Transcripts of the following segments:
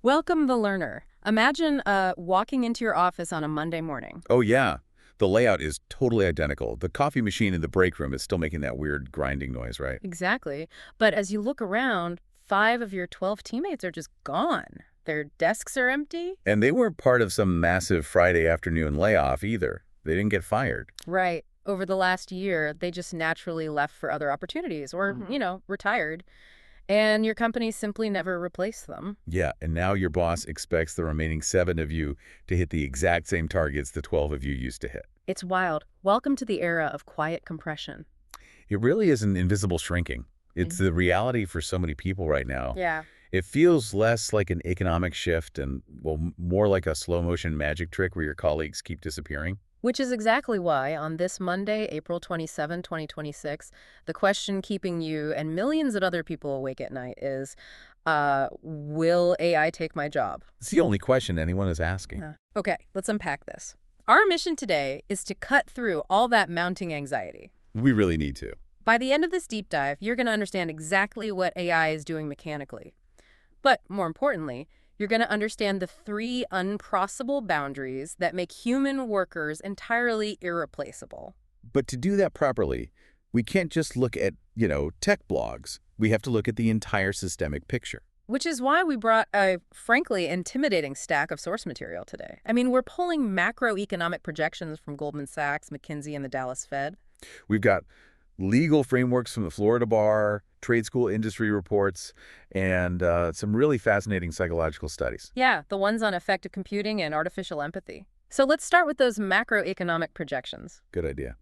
Welcome the learner. Imagine walking into your office on a Monday morning. Oh, yeah. The layout is totally identical. The coffee machine in the break room is still making that weird grinding noise, right? Exactly. But as you look around, 5 of your 12 teammates are just gone. Their desks are empty. And they weren't part of some massive Friday afternoon layoff either. They didn't get fired. Right. Over the last year, they just naturally left for other opportunities or, retired. And your company simply never replaced them. Yeah, and now your boss expects the remaining 7 of you to hit the exact same targets the 12 of you used to hit. It's wild. Welcome to the era of quiet compression. It really is an invisible shrinking. It's the reality for so many people right now. Yeah. It feels less like an economic shift and, well, more like a slow-motion magic trick where your colleagues keep disappearing. Which is exactly why, on this Monday, April 27, 2026, the question keeping you and millions of other people awake at night is, will AI take my job? It's the only question anyone is asking. Okay, let's unpack this. Our mission today is to cut through all that mounting anxiety. We really need to. By the end of this deep dive, you're going to understand exactly what AI is doing mechanically. But more importantly, you're going to understand the 3 uncrossable boundaries that make human workers entirely irreplaceable. But to do that properly, we can't just look at, tech blogs. We have to look at the entire systemic picture. Which is why we brought a, frankly, intimidating stack of source material today. I mean, we're pulling macroeconomic projections from Goldman Sachs, McKinsey, and the Dallas Fed. We've got legal frameworks from the Florida Bar, trade school industry reports, and some really fascinating psychological studies. Yeah, the ones on effective computing and artificial empathy. So let's start with those macroeconomic projections. Good idea.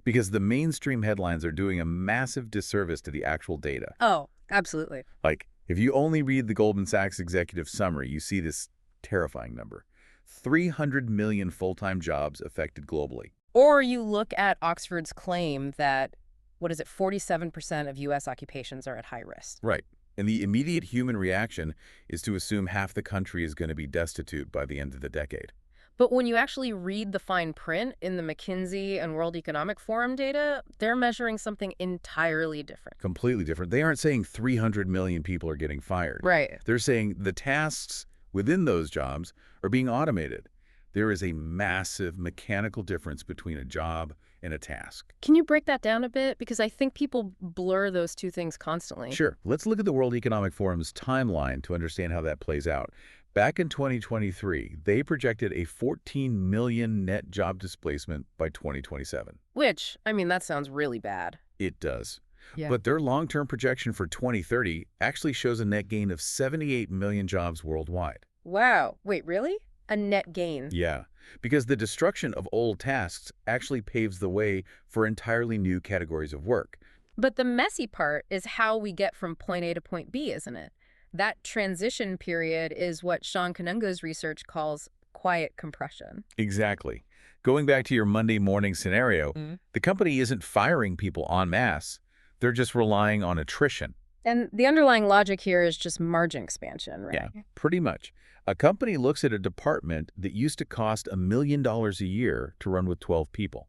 Because the mainstream headlines are doing a massive disservice to the actual data. Oh, absolutely. Like, if you only read the Goldman Sachs executive summary, you see this terrifying number. 300 million full-time jobs affected globally. Or you look at Oxford's claim that 47% of U.S. occupations are at high risk. Right. And the immediate human reaction is to assume half the country is going to be destitute by the end of the decade. But when you actually read the fine print in the McKinsey and World Economic Forum data, they're measuring something entirely different. Completely different. They aren't saying 300 million people are getting fired. Right. They're saying the tasks within those jobs are being automated. There is a massive mechanical difference between a job and a task. Can you break that down a bit? Because I think people blur those two things constantly. Sure. Let's look at the World Economic Forum's timeline to understand how that plays out. Back in 2023, they projected a 14 million net job displacement by 2027. Which, I mean, that sounds really bad. It does. Yeah. But their long-term projection for 2030 actually shows a net gain of 78 million jobs worldwide. Wow. Wait, really? A net gain? Yeah, because the destruction of old tasks actually paves the way for entirely new categories of work. But the messy part is how we get from point A to point B, isn't it? That transition period is what Sean Kanungo's research calls quiet compression. Exactly. Going back to your Monday morning scenario, the company isn't firing people en masse. They're just relying on attrition. And the underlying logic here is just margin expansion, right? Yeah, pretty much. A company looks at a department that used to cost $1 million a year to run with 12 people.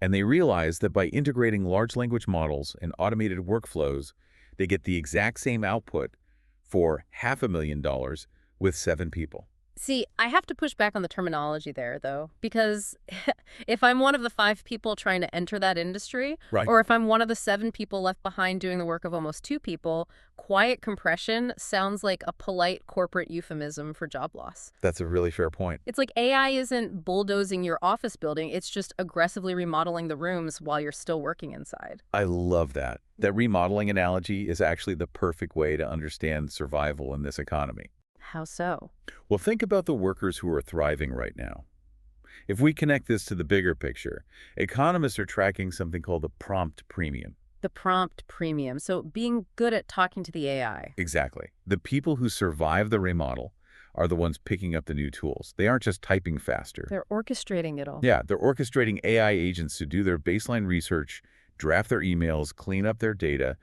And they realize that by integrating large language models and automated workflows, they get the exact same output for $500,000 with 7 people. See, I have to push back on the terminology there, though, because if I'm one of the 5 people trying to enter that industry, Right. or if I'm one of the 7 people left behind doing the work of almost 2 people, quiet compression sounds like a polite corporate euphemism for job loss. That's a really fair point. It's like AI isn't bulldozing your office building, it's just aggressively remodeling the rooms while you're still working inside. I love that. That remodeling analogy is actually the perfect way to understand survival in this economy. How so? Well, think about the workers who are thriving right now. If we connect this to the bigger picture, economists are tracking something called the prompt premium. The prompt premium. So being good at talking to the AI. Exactly. The people who survive the remodel are the ones picking up the new tools. They aren't just typing faster. They're orchestrating it all. Yeah, they're orchestrating AI agents to do their baseline research, draft their emails, clean up their data.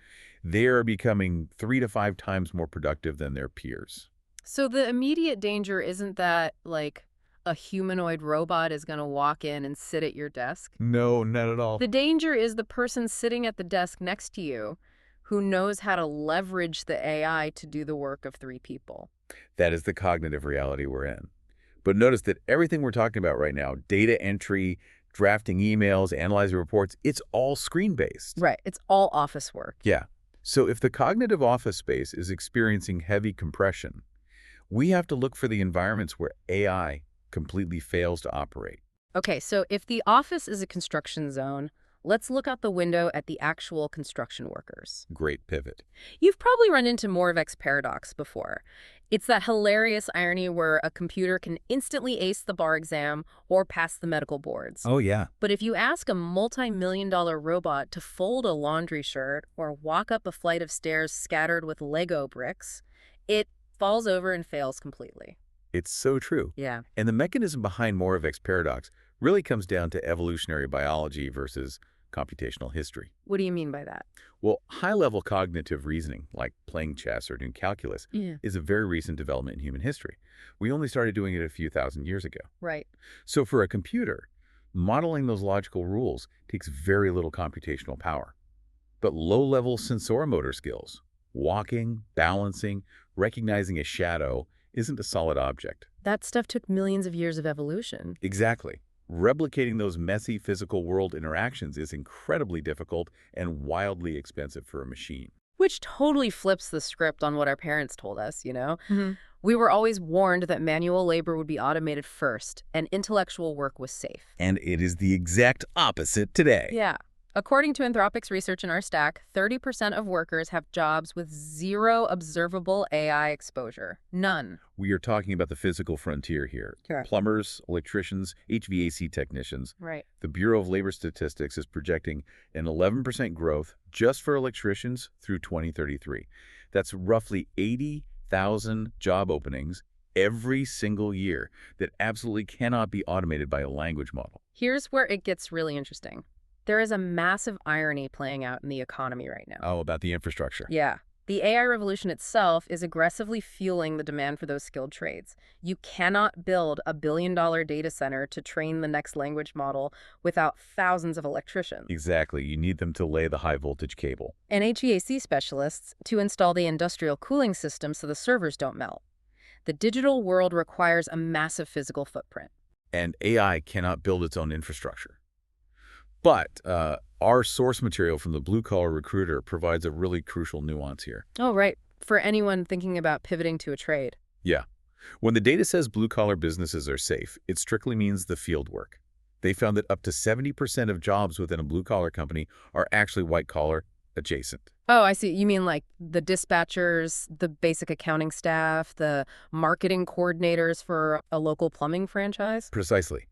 They are becoming 3 to 5 times more productive than their peers. So the immediate danger isn't that, like, a humanoid robot is going to walk in and sit at your desk. No, not at all. The danger is the person sitting at the desk next to you who knows how to leverage the AI to do the work of 3 people. That is the cognitive reality we're in. But notice that everything we're talking about right now, data entry, drafting emails, analyzing reports, it's all screen-based. Right. It's all office work. Yeah. So if the cognitive office space is experiencing heavy compression, we have to look for the environments where AI completely fails to operate. Okay, so if the office is a construction zone, let's look out the window at the actual construction workers. Great pivot. You've probably run into Moravec's paradox before. It's that hilarious irony where a computer can instantly ace the bar exam or pass the medical boards. Oh, yeah. But if you ask a multi-million-dollar robot to fold a laundry shirt or walk up a flight of stairs scattered with Lego bricks, it falls over and fails completely. It's so true. Yeah. And the mechanism behind Moravec's paradox really comes down to evolutionary biology versus computational history. What do you mean by that? Well, high-level cognitive reasoning, like playing chess or doing calculus, Yeah. is a very recent development in human history. We only started doing it a few thousand years ago. Right. So for a computer, modeling those logical rules takes very little computational power. But low-level sensoromotor skills, walking, balancing, recognizing a shadow, isn't a solid object. That stuff took millions of years of evolution. Exactly. Replicating those messy physical world interactions is incredibly difficult and wildly expensive for a machine. Which totally flips the script on what our parents told us, you know? Mm-hmm. We were always warned that manual labor would be automated first and intellectual work was safe. And it is the exact opposite today. Yeah. According to Anthropic's research in our stack, 30% of workers have jobs with zero observable AI exposure. None. We are talking about the physical frontier here. Correct. Plumbers, electricians, HVAC technicians. Right. The Bureau of Labor Statistics is projecting an 11% growth just for electricians through 2033. That's roughly 80,000 job openings every single year that absolutely cannot be automated by a language model. Here's where it gets really interesting. There is a massive irony playing out in the economy right now. Oh, about the infrastructure. Yeah. The AI revolution itself is aggressively fueling the demand for those skilled trades. You cannot build a billion-dollar data center to train the next language model without thousands of electricians. Exactly. You need them to lay the high-voltage cable. And HVAC specialists to install the industrial cooling system so the servers don't melt. The digital world requires a massive physical footprint. And AI cannot build its own infrastructure. But our source material from the Blue Collar Recruiter provides a really crucial nuance here. Oh, right. For anyone thinking about pivoting to a trade. Yeah. When the data says blue-collar businesses are safe, it strictly means the field work. They found that up to 70% of jobs within a blue-collar company are actually white-collar adjacent. Oh, I see. You mean like the dispatchers, the basic accounting staff, the marketing coordinators for a local plumbing franchise? Precisely.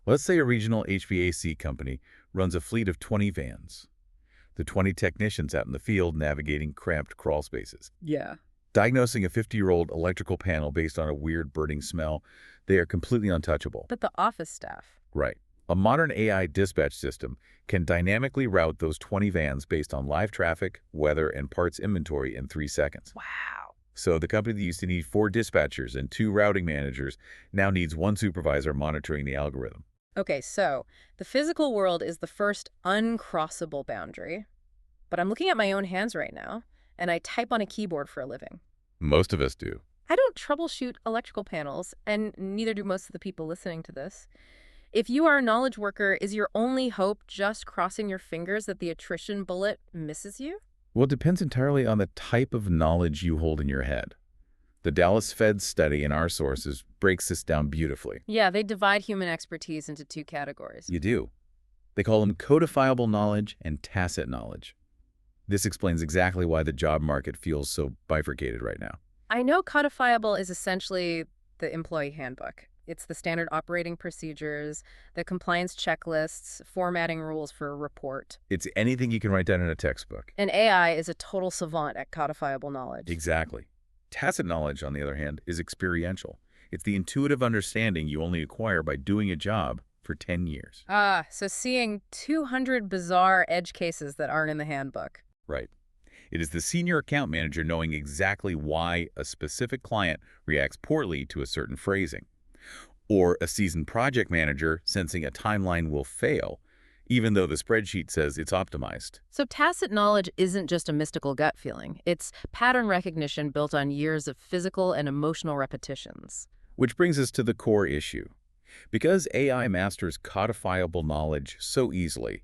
Let's say a regional HVAC company runs a fleet of 20 vans. The 20 technicians out in the field navigating cramped crawl spaces. Yeah. Diagnosing a 50-year-old electrical panel based on a weird burning smell, they are completely untouchable. But the office staff. Right. A modern AI dispatch system can dynamically route those 20 vans based on live traffic, weather, and parts inventory in 3 seconds. Wow. So the company that used to need 4 dispatchers and 2 routing managers now needs 1 supervisor monitoring the algorithm. Okay, so the physical world is the first uncrossable boundary. But I'm looking at my own hands right now, and I type on a keyboard for a living. Most of us do. I don't troubleshoot electrical panels, and neither do most of the people listening to this. If you are a knowledge worker, is your only hope just crossing your fingers that the attrition bullet misses you? Well, it depends entirely on the type of knowledge you hold in your head. The Dallas Fed study in our sources breaks this down beautifully. Yeah, they divide human expertise into 2 categories. You do. They call them codifiable knowledge and tacit knowledge. This explains exactly why the job market feels so bifurcated right now. I know codifiable is essentially the employee handbook. It's the standard operating procedures, the compliance checklists, formatting rules for a report. It's anything you can write down in a textbook. And AI is a total savant at codifiable knowledge. Exactly. Tacit knowledge, on the other hand, is experiential. It's the intuitive understanding you only acquire by doing a job for 10 years. Ah, so seeing 200 bizarre edge cases that aren't in the handbook. Right. It is the senior account manager knowing exactly why a specific client reacts poorly to a certain phrasing. Or a seasoned project manager sensing a timeline will fail even though the spreadsheet says it's optimized. So tacit knowledge isn't just a mystical gut feeling. It's pattern recognition built on years of physical and emotional repetitions. Which brings us to the core issue. Because AI masters codifiable knowledge so easily,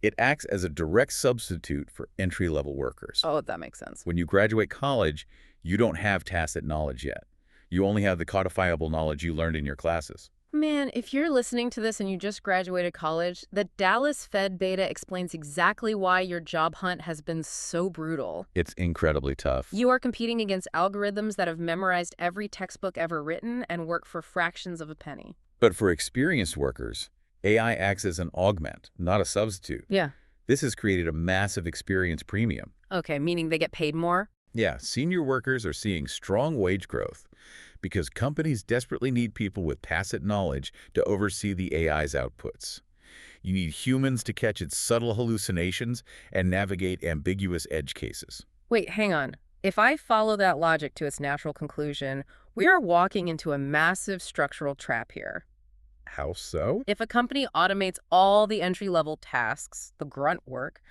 it acts as a direct substitute for entry-level workers. Oh, that makes sense. When you graduate college, you don't have tacit knowledge yet. You only have the codifiable knowledge you learned in your classes. Man, if you're listening to this and you just graduated college, the Dallas Fed data explains exactly why your job hunt has been so brutal. It's incredibly tough. You are competing against algorithms that have memorized every textbook ever written and work for fractions of a penny. But for experienced workers, AI acts as an augment, not a substitute. Yeah. This has created a massive experience premium. Okay, meaning they get paid more? Yeah, senior workers are seeing strong wage growth because companies desperately need people with tacit knowledge to oversee the AI's outputs. You need humans to catch its subtle hallucinations and navigate ambiguous edge cases. Wait, hang on. If I follow that logic to its natural conclusion, we are walking into a massive structural trap here. How so? If a company automates all the entry-level tasks, the grunt work,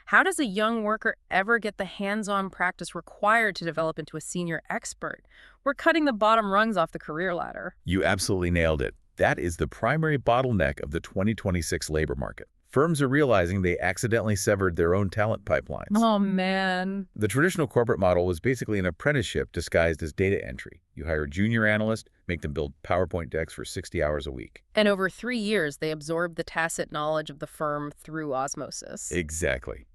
how does a young worker ever get the hands-on practice required to develop into a senior expert? We're cutting the bottom rungs off the career ladder. You absolutely nailed it. That is the primary bottleneck of the 2026 labor market. Firms are realizing they accidentally severed their own talent pipelines. Oh, man. The traditional corporate model was basically an apprenticeship disguised as data entry. You hire a junior analyst, make them build PowerPoint decks for 60 hours a week. And over 3 years, they absorbed the tacit knowledge of the firm through osmosis. Exactly.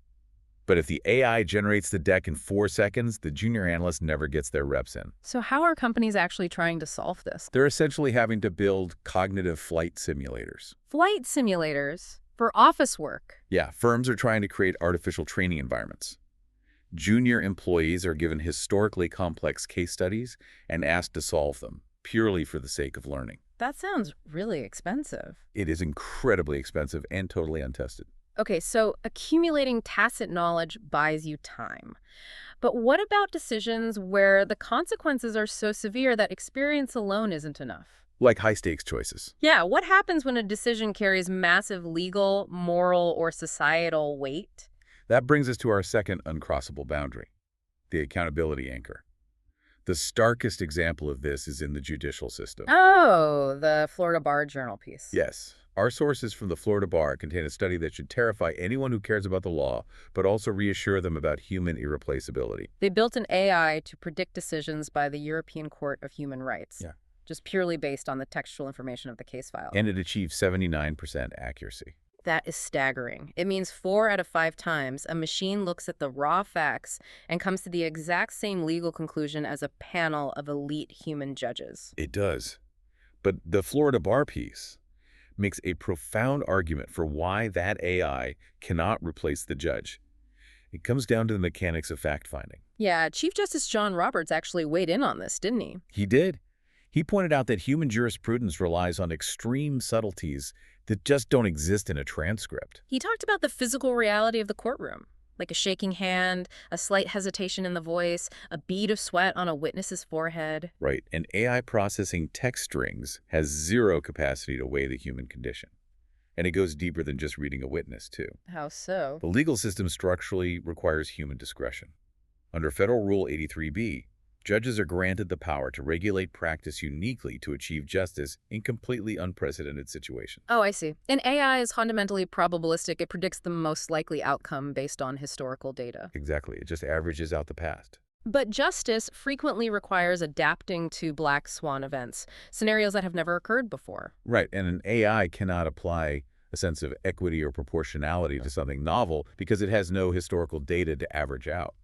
But if the AI generates the deck in 4 seconds, the junior analyst never gets their reps in. So how are companies actually trying to solve this? They're essentially having to build cognitive flight simulators. Flight simulators for office work. Yeah, firms are trying to create artificial training environments. Junior employees are given historically complex case studies and asked to solve them, purely for the sake of learning. That sounds really expensive. It is incredibly expensive and totally untested. Okay, so accumulating tacit knowledge buys you time. But what about decisions where the consequences are so severe that experience alone isn't enough? Like high-stakes choices. Yeah, what happens when a decision carries massive legal, moral, or societal weight? That brings us to our second uncrossable boundary, the accountability anchor. The starkest example of this is in the judicial system. Oh, the Florida Bar Journal piece. Yes. Our sources from the Florida Bar contain a study that should terrify anyone who cares about the law, but also reassure them about human irreplaceability. They built an AI to predict decisions by the European Court of Human Rights. Yeah. Just purely based on the textual information of the case file. And it achieved 79% accuracy. That is staggering. It means 4 out of 5 times a machine looks at the raw facts and comes to the exact same legal conclusion as a panel of elite human judges. It does. But the Florida Bar piece makes a profound argument for why that AI cannot replace the judge. It comes down to the mechanics of fact-finding. Yeah, Chief Justice John Roberts actually weighed in on this, didn't he? He did. He pointed out that human jurisprudence relies on extreme subtleties that just don't exist in a transcript. He talked about the physical reality of the courtroom, like a shaking hand, a slight hesitation in the voice, a bead of sweat on a witness's forehead. Right, and AI processing text strings has zero capacity to weigh the human condition. And it goes deeper than just reading a witness, too. How so? The legal system structurally requires human discretion. Under Federal Rule 83B, judges are granted the power to regulate practice uniquely to achieve justice in completely unprecedented situations. Oh, I see. And AI is fundamentally probabilistic. It predicts the most likely outcome based on historical data. Exactly. It just averages out the past. But justice frequently requires adapting to black swan events, scenarios that have never occurred before. Right, and an AI cannot apply a sense of equity or proportionality to something novel because it has no historical data to average out.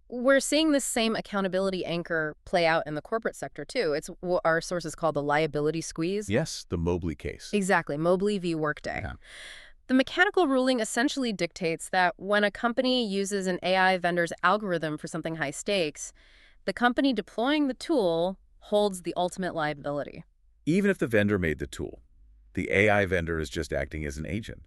We're seeing this same accountability anchor play out in the corporate sector, too. It's what our sources call the liability squeeze. Yes, the Mobley case. Exactly, Mobley v. Workday. Yeah. The mechanical ruling essentially dictates that when a company uses an AI vendor's algorithm for something high stakes, the company deploying the tool holds the ultimate liability. Even if the vendor made the tool, the AI vendor is just acting as an agent.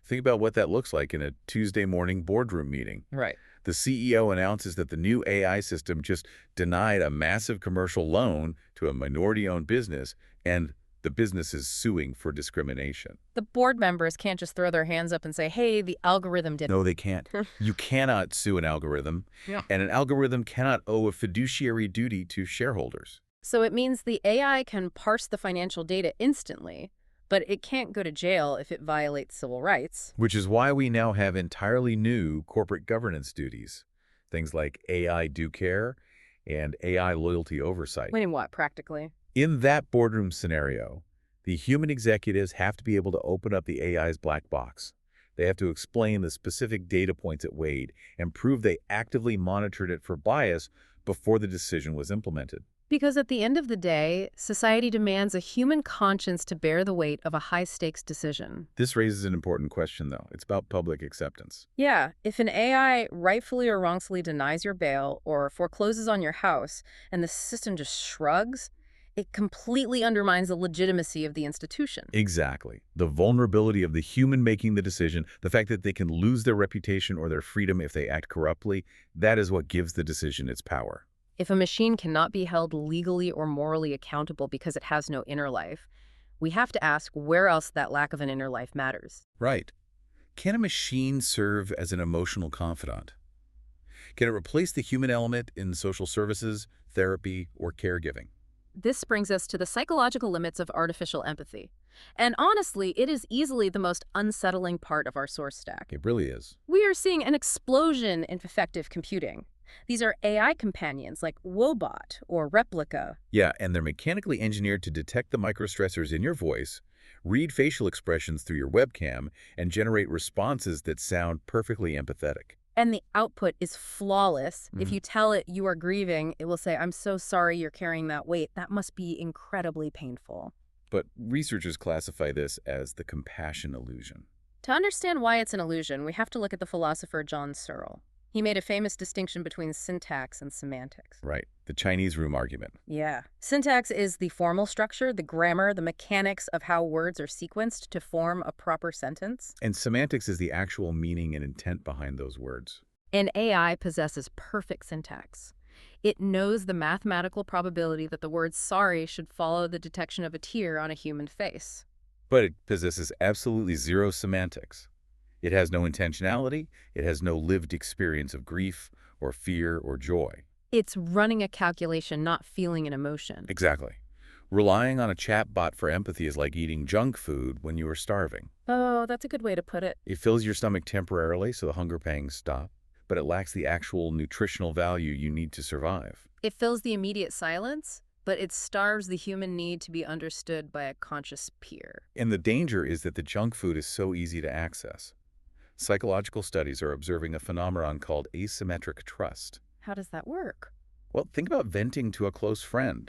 Think about what that looks like in a Tuesday morning boardroom meeting. Right. The CEO announces that the new AI system just denied a massive commercial loan to a minority-owned business, and The business is suing for discrimination. The board members can't just throw their hands up and say, hey, the algorithm did it. No, they can't. You cannot sue an algorithm, Yeah. and an algorithm cannot owe a fiduciary duty to shareholders. So it means the AI can parse the financial data instantly, but it can't go to jail if it violates civil rights. Which is why we now have entirely new corporate governance duties. Things like AI due care and AI loyalty oversight. Meaning what, practically? In that boardroom scenario, the human executives have to be able to open up the AI's black box. They have to explain the specific data points it weighed and prove they actively monitored it for bias before the decision was implemented. Because at the end of the day, society demands a human conscience to bear the weight of a high-stakes decision. This raises an important question, though. It's about public acceptance. Yeah, if an AI rightfully or wrongfully denies your bail or forecloses on your house and the system just shrugs, it completely undermines the legitimacy of the institution. Exactly. The vulnerability of the human making the decision, the fact that they can lose their reputation or their freedom if they act corruptly, that is what gives the decision its power. If a machine cannot be held legally or morally accountable because it has no inner life, we have to ask where else that lack of an inner life matters. Right. Can a machine serve as an emotional confidant? Can it replace the human element in social services, therapy, or caregiving? This brings us to the psychological limits of artificial empathy. And honestly, it is easily the most unsettling part of our source stack. It really is. We are seeing an explosion in effective computing. These are AI companions like Wobot or Replica. Yeah, and they're mechanically engineered to detect the microstressors in your voice, read facial expressions through your webcam, and generate responses that sound perfectly empathetic. And the output is flawless. If you tell it you are grieving, it will say, I'm so sorry you're carrying that weight. That must be incredibly painful. But researchers classify this as the compassion illusion. To understand why it's an illusion, we have to look at the philosopher John Searle. He made a famous distinction between syntax and semantics. Right, the Chinese room argument. Yeah. Syntax is the formal structure, the grammar, the mechanics of how words are sequenced to form a proper sentence. And semantics is the actual meaning and intent behind those words. And AI possesses perfect syntax. It knows the mathematical probability that the word sorry should follow the detection of a tear on a human face. But it possesses absolutely zero semantics. It has no intentionality, it has no lived experience of grief or fear or joy. It's running a calculation, not feeling an emotion. Exactly. Relying on a chatbot for empathy is like eating junk food when you are starving. Oh, that's a good way to put it. It fills your stomach temporarily so the hunger pangs stop, but it lacks the actual nutritional value you need to survive. It fills the immediate silence, but it starves the human need to be understood by a conscious peer. And the danger is that the junk food is so easy to access. Psychological studies are observing a phenomenon called asymmetric trust. How does that work? Well, think about venting to a close friend.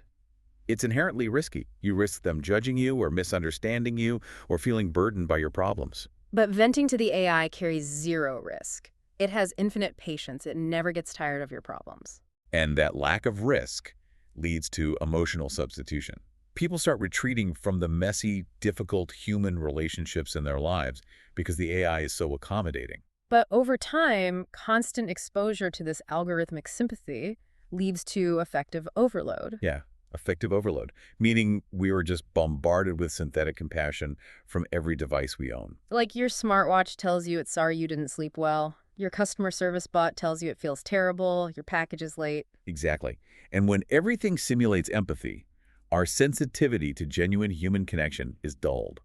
It's inherently risky. You risk them judging you or misunderstanding you or feeling burdened by your problems. But venting to the AI carries zero risk. It has infinite patience. It never gets tired of your problems. And that lack of risk leads to emotional substitution. People start retreating from the messy, difficult human relationships in their lives because the AI is so accommodating. But over time, constant exposure to this algorithmic sympathy leads to affective overload. Yeah, affective overload, meaning we are just bombarded with synthetic compassion from every device we own. Like your smartwatch tells you it's sorry you didn't sleep well. Your customer service bot tells you it feels terrible. Your package is late. Exactly. And when everything simulates empathy, our sensitivity to genuine human connection is dulled.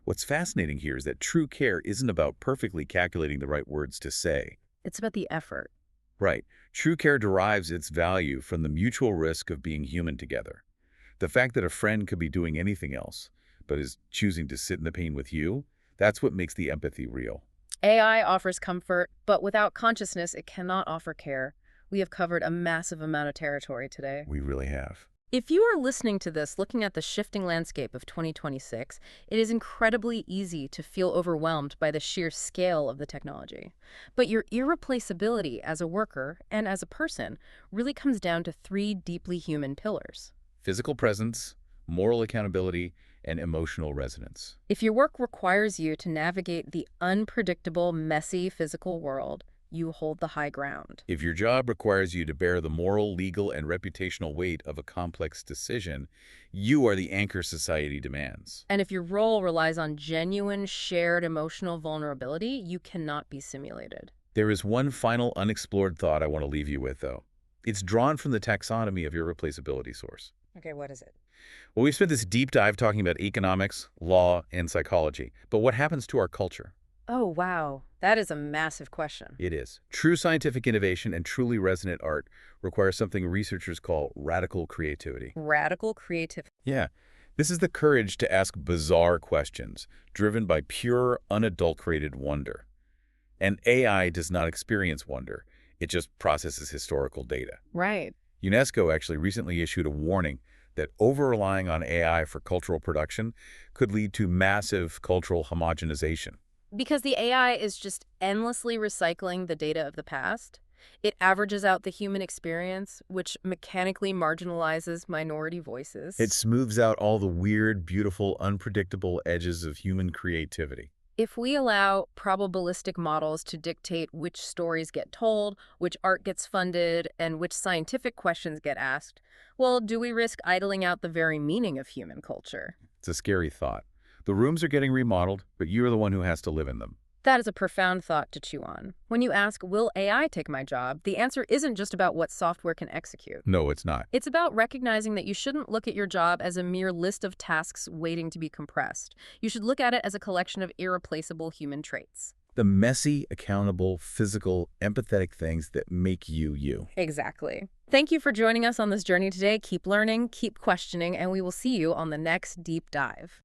What's fascinating here is that true care isn't about perfectly calculating the right words to say. It's about the effort. Right. True care derives its value from the mutual risk of being human together. The fact that a friend could be doing anything else, but is choosing to sit in the pain with you, that's what makes the empathy real. AI offers comfort, but without consciousness, it cannot offer care. We have covered a massive amount of territory today. We really have. If you are listening to this looking at the shifting landscape of 2026, it is incredibly easy to feel overwhelmed by the sheer scale of the technology. But your irreplaceability as a worker and as a person really comes down to three deeply human pillars. Physical presence, moral accountability, and emotional resonance. If your work requires you to navigate the unpredictable, messy physical world, you hold the high ground. If your job requires you to bear the moral, legal, and reputational weight of a complex decision, you are the anchor society demands. And if your role relies on genuine, shared emotional vulnerability, you cannot be simulated. There is one final unexplored thought I want to leave you with, though. It's drawn from the taxonomy of irreplaceability source. Okay, what is it? Well, we've spent this deep dive talking about economics, law, and psychology. But what happens to our culture? Oh, wow. That is a massive question. It is. True scientific innovation and truly resonant art require something researchers call radical creativity. Radical creativity. Yeah. This is the courage to ask bizarre questions, driven by pure, unadulterated wonder. And AI does not experience wonder. It just processes historical data. Right. UNESCO actually recently issued a warning that over-relying on AI for cultural production could lead to massive cultural homogenization. Because the AI is just endlessly recycling the data of the past. It averages out the human experience, which mechanically marginalizes minority voices. It smooths out all the weird, beautiful, unpredictable edges of human creativity. If we allow probabilistic models to dictate which stories get told, which art gets funded, and which scientific questions get asked, well, do we risk idling out the very meaning of human culture? It's a scary thought. The rooms are getting remodeled, but you're the one who has to live in them. That is a profound thought to chew on. When you ask, will AI take my job, the answer isn't just about what software can execute. No, it's not. It's about recognizing that you shouldn't look at your job as a mere list of tasks waiting to be compressed. You should look at it as a collection of irreplaceable human traits. The messy, accountable, physical, empathetic things that make you you. Exactly. Thank you for joining us on this journey today. Keep learning, keep questioning, and we will see you on the next deep dive.